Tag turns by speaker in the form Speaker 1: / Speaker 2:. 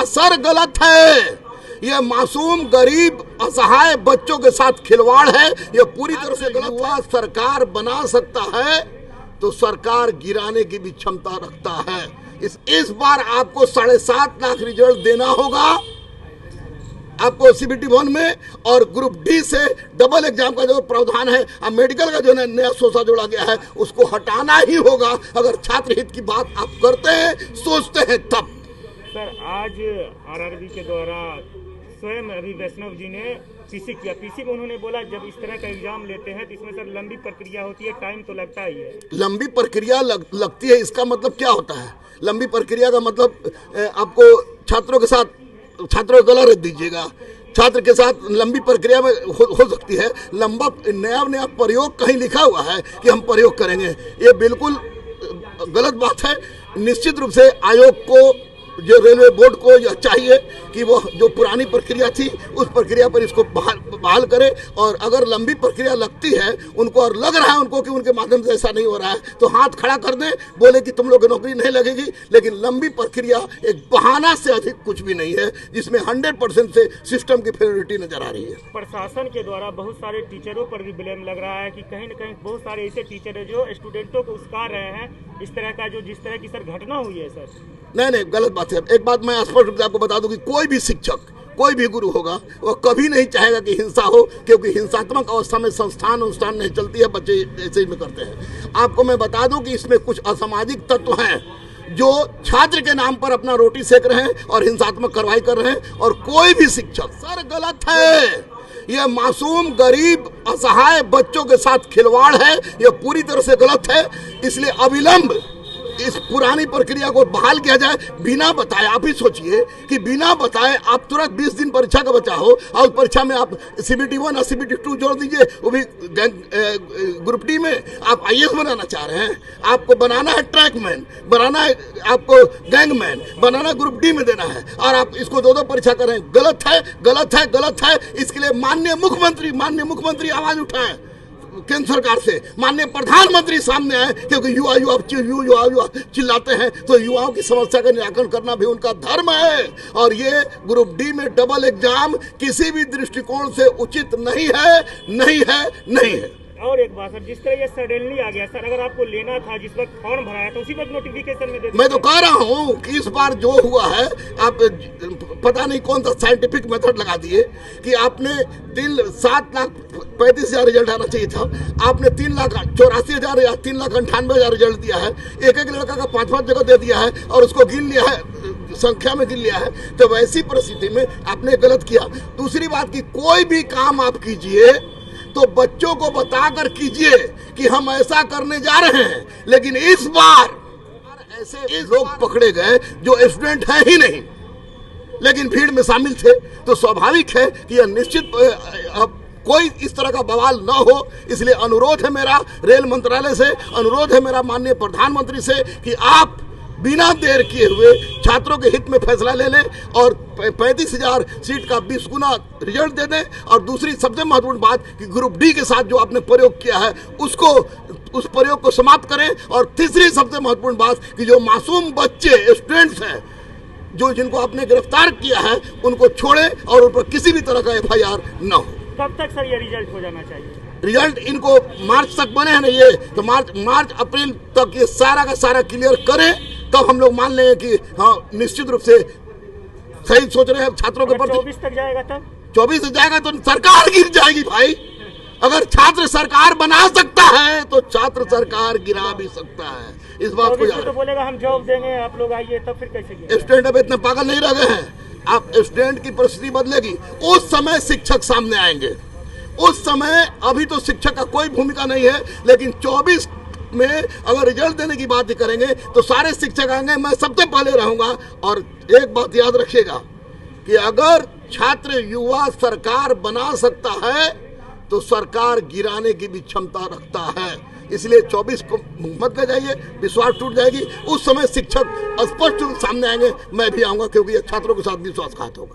Speaker 1: असर गलत है। ये मासूम गरीब असहाय बच्चों के साथ खिलवाड़ है। ये पूरी तरह से गलत है। सरकार बना सकता है तो सरकार गिराने की भी क्षमता रखता है। इस बार आपको 7.5 लाख रिजल्ट देना होगा आपको सीबीटी 1 में, और ग्रुप डी से डबल एग्जाम का जो प्रावधान है, अब मेडिकल का जो नया सोचा जोड़ा गया है उसको हटाना ही होगा। अगर छात्र हित की बात आप करते हैं, सोचते हैं तब।
Speaker 2: सर, आज आरआरबी के द्वारा स्वयं अभी वैष्णव जी ने पीसी किया। पीसी में उन्होंने बोला जब इस तरह का एग्जाम लेते हैं तो इसमें सर लंबी प्रक्रिया होती है, टाइम तो लगता ही है।
Speaker 1: लंबी प्रक्रिया लगती है, इसका मतलब क्या होता है? लंबी प्रक्रिया का मतलब आपको छात्रों के साथ छात्रों को गला रख दीजिएगा। छात्र के साथ लंबी प्रक्रिया में हो सकती है। लंबा नया प्रयोग कहीं लिखा हुआ है कि हम प्रयोग करेंगे, ये बिल्कुल गलत बात है। निश्चित रूप से आयोग को, जो रेलवे बोर्ड को यह चाहिए कि वो जो पुरानी प्रक्रिया थी उस प्रक्रिया पर इसको बहाल करे। और अगर लंबी प्रक्रिया लगती है उनको और लग रहा है उनको कि उनके माध्यम से ऐसा नहीं हो रहा है, तो हाथ खड़ा कर दें, बोले कि तुम लोग की नौकरी नहीं लगेगी। लेकिन लंबी प्रक्रिया एक बहाना से अधिक कुछ भी नहीं है, जिसमें 100% से सिस्टम की फेवरिटी नजर आ रही है।
Speaker 2: प्रशासन के द्वारा बहुत सारे टीचरों पर भी ब्लेम लग रहा है कि कहीं न कहीं बहुत सारे ऐसे टीचर है जो स्टूडेंटों को उस्का रहे हैं, इस तरह का जिस तरह की सर घटना हुई है। सर
Speaker 1: नहीं, गलत बात है। एक बात मैं स्पष्ट रूप से आपको बता दूं कि कोई भी शिक्षक, कोई भी गुरु होगा, वो कभी नहीं चाहेगा कि हिंसा हो, क्योंकि हिंसात्मक अवस्था में संस्थान नहीं चलती है, बच्चे ऐसे ही में करते हैं। आपको मैं बता दूं कि इसमें कुछ असामाजिक तत्व हैं जो छात्र के नाम पर अपना रोटी सेक रहे हैं और हिंसात्मक कार्रवाई कर रहे हैं। और कोई भी शिक्षक, सर गलत है। ये मासूम गरीब असहाय बच्चों के साथ खिलवाड़ है, ये पूरी तरह से गलत है। इसलिए अविलंब इस पुरानी प्रक्रिया को बहाल किया जाए। बिना बताए, आप ही सोचिए कि बिना बताए आप तुरंत 20 दिन परीक्षा का बचा हो और उस परीक्षा में आप सीबीटी 1 और सीबीटी 2 जोड़ दीजिए, वो भी ग्रुप डी में। आप आईएएस बनाना चाह रहे हैं, आपको बनाना है ट्रैकमैन, बनाना है आपको गैंगमैन, बनाना ग्रुप डी में देना है, और आप इसको 2 परीक्षा कर रहे हैं। गलत है, गलत है, गलत है। इसके लिए माननीय मुख्यमंत्री आवाज उठाएं केंद्र सरकार से, माननीय प्रधानमंत्री सामने आए, क्योंकि युवा चिल्लाते हैं तो युवाओं की समस्या का निराकरण करना भी उनका धर्म है। और ये ग्रुप डी में डबल एग्जाम किसी भी दृष्टिकोण से उचित नहीं है।
Speaker 2: और एक बात सर, जिस तरह ये सडनली आ गया सर, अगर आपको लेना था जिस वक्त फॉर्म भराया था उसी वक्त नोटिफिकेशन में दे।
Speaker 1: मैं तो कह रहा हूँ कि इस बार जो हुआ है, आप पता नहीं कौन सा साइंटिफिक मेथड लगा दिए कि आपने 7,35,000 रिजल्ट आना चाहिए था, आपने 3,84,000 या 3,98,000 रिजल्ट दिया है। एक लड़का का 5 जगह दे दिया है और उसको गिन लिया है, संख्या में गिन लिया है। तो वैसी परिस्थिति में आपने गलत किया। दूसरी बात कि कोई भी काम आप कीजिए तो बच्चों को बताकर कीजिए कि हम ऐसा करने जा रहे हैं। लेकिन इस बार ऐसे लोग पकड़े गए जो स्टूडेंट हैं ही नहीं, लेकिन भीड़ में शामिल थे, तो स्वाभाविक है कि यह निश्चित अब कोई इस तरह का बवाल न हो। इसलिए अनुरोध है मेरा रेल मंत्रालय से, अनुरोध है मेरा माननीय प्रधानमंत्री से कि आप बिना देर किए हुए छात्रों के हित में फैसला ले लें और 35,000 सीट का 20 गुना रिजल्ट दे दें। और दूसरी सबसे महत्वपूर्ण बात कि ग्रुप डी के साथ जो आपने प्रयोग किया है उस प्रयोग को समाप्त करें। और तीसरी सबसे महत्वपूर्ण बात कि जो मासूम बच्चे स्टूडेंट्स हैं जिनको आपने गिरफ्तार किया है, उनको छोड़ें और उन पर किसी भी तरह का FIR न हो।
Speaker 2: कब तक सर ये रिजल्ट हो जाना चाहिए?
Speaker 1: रिजल्ट इनको मार्च तक बने हैं ना, ये तो मार्च अप्रैल तक ये सारा का सारा क्लियर करें, तब हम लोग मान लेंगे कि हाँ निश्चित रूप से सही सोच रहे हैं छात्रों के प्रति।
Speaker 2: 24 तक जाएगा, तब 24
Speaker 1: तक जाएगा तो सरकार गिर जाएगी भाई। अगर छात्र सरकार बना सकता है तो छात्र सरकार गिरा भी सकता है। इस बात को याद,
Speaker 2: तो बोलेगा हम जॉब देंगे, आप लोग आइए, तब फिर कैसे?
Speaker 1: स्टूडेंट अब इतने पागल नहीं रह गए हैं। आप स्टूडेंट की परिस्थिति बदलेगी, उस समय शिक्षक सामने आएंगे। उस समय अभी तो शिक्षक का कोई भूमिका नहीं है, लेकिन 24 में अगर रिजल्ट देने की बात ही करेंगे तो सारे शिक्षक आएंगे, मैं सबसे पहले रहूंगा। और एक बात याद रखिएगा कि अगर छात्र युवा सरकार बना सकता है तो सरकार गिराने की भी क्षमता रखता है। इसलिए 24 को मत ले जाइए, विश्वास टूट जाएगी। उस समय शिक्षक स्पष्ट सामने आएंगे, मैं भी आऊंगा, क्योंकि ये छात्रों के साथ विश्वासघात होगा।